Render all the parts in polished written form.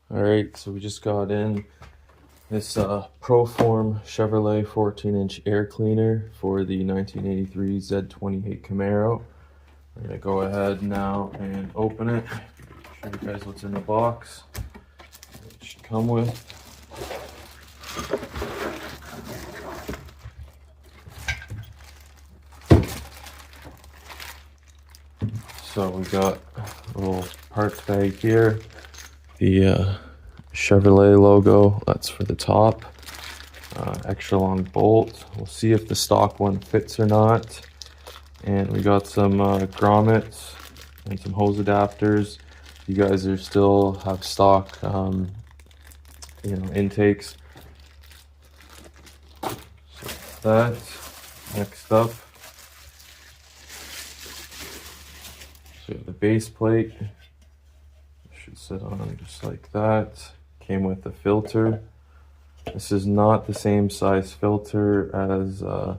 All right, so we just got in this ProForm Chevrolet 14-inch air cleaner for the 1983 Z28 Camaro. I'm gonna go ahead now and open it. Show you guys what's in the box. It should come with. So we got a little parts bag here. The Chevrolet logo, that's for the top. Extra long bolt. We'll see if the stock one fits or not. And we got some grommets and some hose adapters. You guys are still have stock, intakes. So that. Next up, so the base plate should sit on just like that. Came with a filter. This is not the same size filter as the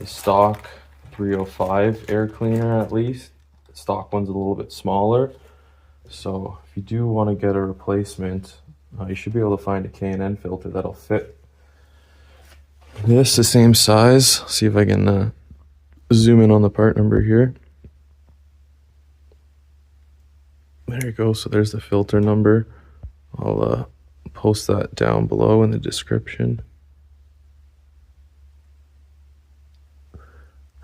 stock 305 air cleaner, at least. The stock one's a little bit smaller. So if you do want to get a replacement, you should be able to find a K&N filter that'll fit. This the same size. See if I can zoom in on the part number here. There you go. So there's the filter number. I'll post that down below in the description.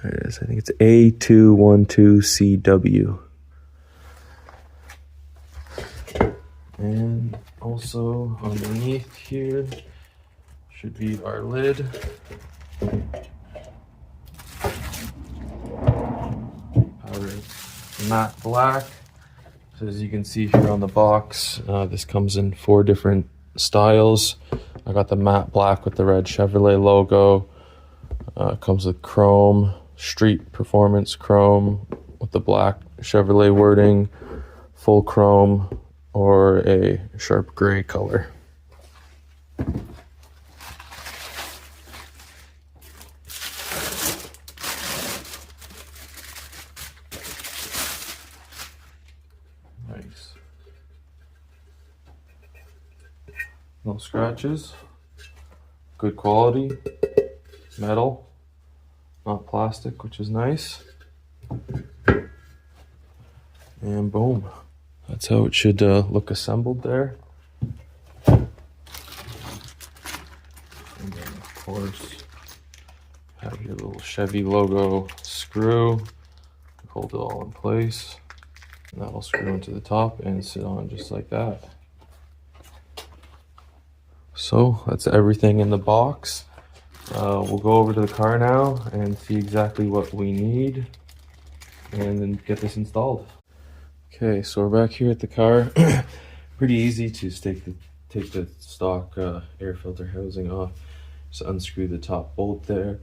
There it is. I think it's A212CW. And also underneath here should be our lid. Powder matte black. So as you can see here on the box, this comes in 4 different styles. I got the matte black with the red Chevrolet logo. Comes with chrome, street performance chrome with the black Chevrolet wording, full chrome, or a sharp gray color. Nice. No scratches. Good quality. Metal. Not plastic, which is nice. And boom. That's how it should look assembled there. And then of course, have your little Chevy logo screw. Hold it all in place. And that'll screw into the top and sit on just like that. So that's everything in the box. We'll go over to the car now and see exactly what we need and then get this installed. Okay, so we're back here at the car. Pretty easy to take the stock air filter housing off. Just unscrew the top bolt there.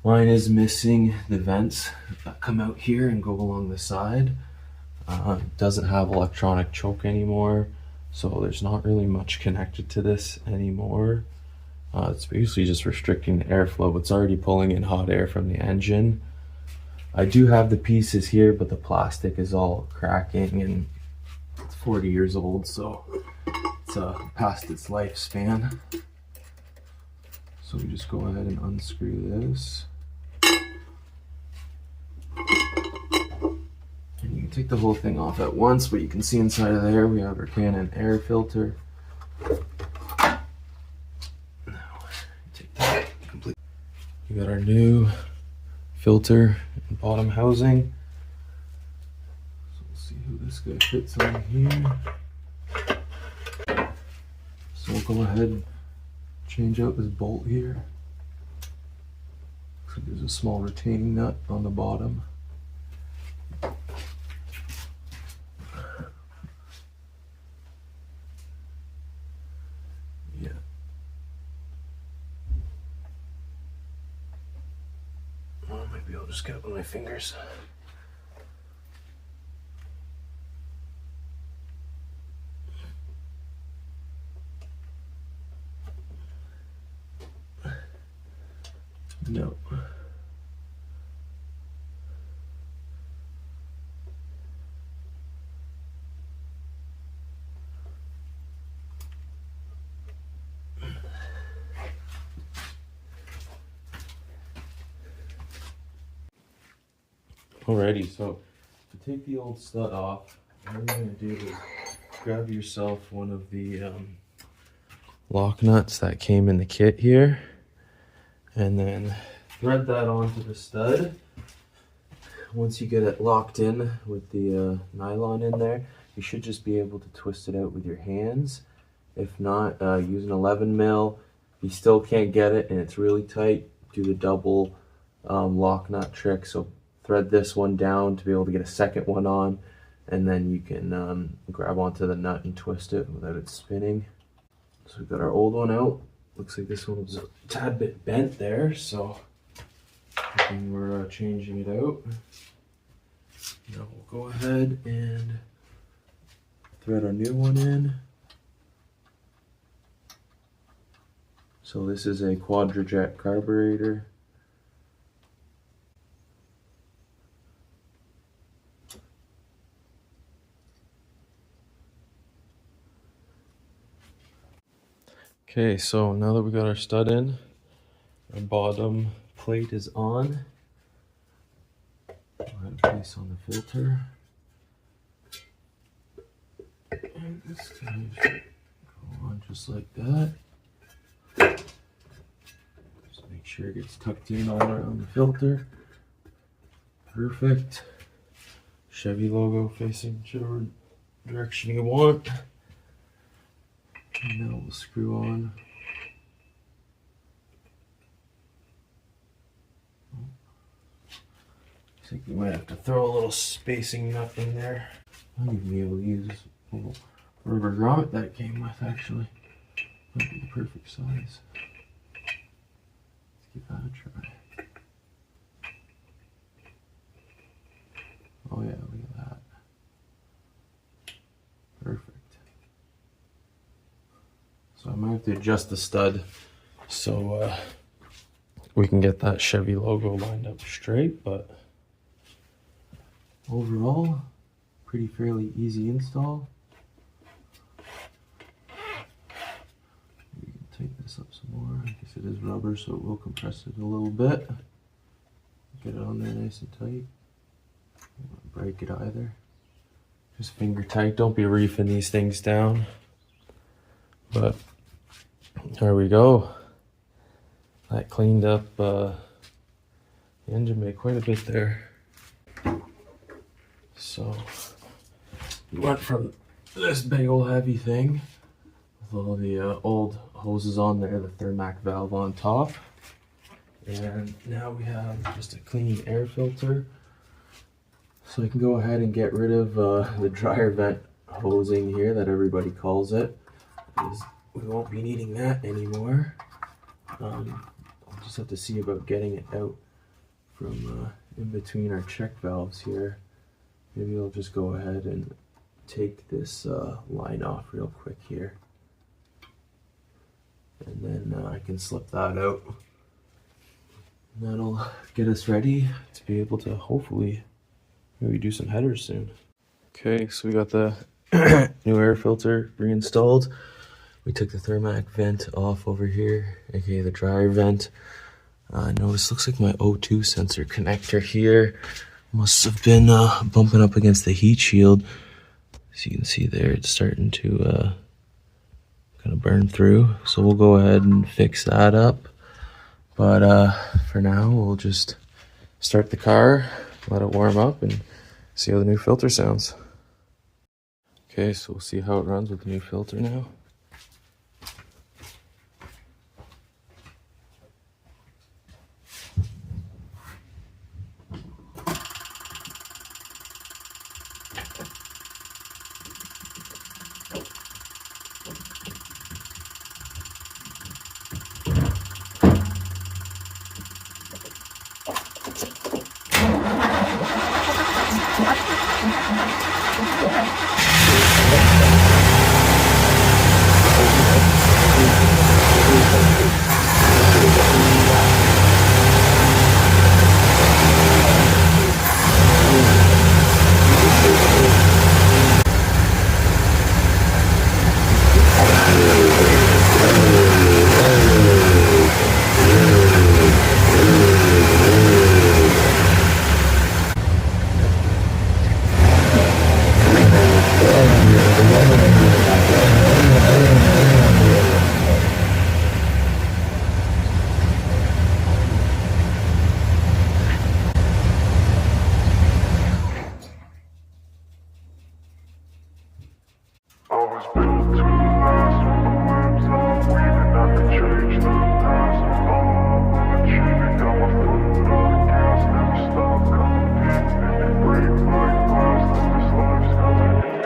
Mine is missing the vents that come out here and go along the side. It doesn't have electronic choke anymore, so there's not really much connected to this anymore. It's basically just restricting the airflow. It's already pulling in hot air from the engine. I do have the pieces here, but the plastic is all cracking and it's 40 years old, so it's past its lifespan. So we just go ahead and unscrew this. And you can take the whole thing off at once, but you can see inside of there we have our K&N air filter. We got our new filter and bottom housing. So we'll see who this guy fits on here. So we'll go ahead and change out this bolt here. Looks like there's a small retaining nut on the bottom. Yeah. Well, maybe I'll just get it with my fingers. No. Alrighty, so to take the old stud off, what you're going to do is grab yourself one of the lock nuts that came in the kit here, and then thread that onto the stud. Once you get it locked in with the nylon in there, you should just be able to twist it out with your hands. If not, use an 11 mil. If you still can't get it and it's really tight, do the double lock nut trick. So thread this one down to be able to get a second one on, and then you can grab onto the nut and twist it without it spinning. So we've got our old one out. Looks like this one was a tad bit bent there, so we're changing it out. Now we'll go ahead and thread our new one in. So this is a Quadrajet carburetor. Okay, so now that we got our stud in, our bottom plate is on. We'll have a piece on the filter. And this guy should go on just like that. Just make sure it gets tucked in all around the filter. Perfect. Chevy logo facing whichever direction you want. And now we'll screw on. I think we might have to throw a little spacing nut in there. I might even be able to use a little rubber grommet that came with, actually. Might be the perfect size. Let's give that a try. Oh yeah, look at that. Perfect. So I might have to adjust the stud so we can get that Chevy logo lined up straight, but overall, pretty fairly easy install. We can tighten this up some more. I guess it is rubber, so it will compress it a little bit. Get it on there nice and tight. Don't break it either. Just finger tight. Don't be reefing these things down. But there we go. That cleaned up the engine bay quite a bit there. So we went from this big old heavy thing with all the old hoses on there, the Thermac valve on top, and now we have just a clean air filter. So I can go ahead and get rid of the dryer vent hosing here that everybody calls it. We won't be needing that anymore. I'll just have to see about getting it out from in between our check valves here. Maybe I'll just go ahead and take this line off real quick here. And then I can slip that out. And that'll get us ready to be able to hopefully maybe do some headers soon. Okay, so we got the new air filter reinstalled. We took the Thermac vent off over here, aka the dryer vent. Notice looks like my O2 sensor connector here must have been bumping up against the heat shield. As you can see there, it's starting to kind of burn through. So we'll go ahead and fix that up. But for now, we'll just start the car, let it warm up, and see how the new filter sounds. Okay, so we'll see how it runs with the new filter now.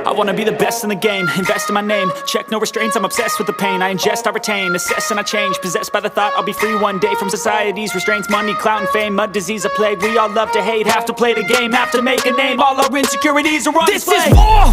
I wanna be the best in the game, invest in my name. Check no restraints, I'm obsessed with the pain. I ingest, I retain, assess and I change. Possessed by the thought I'll be free one day from society's restraints. Money, clout and fame, mud, disease, a plague. We all love to hate, have to play the game, have to make a name. All our insecurities are on display. This is war!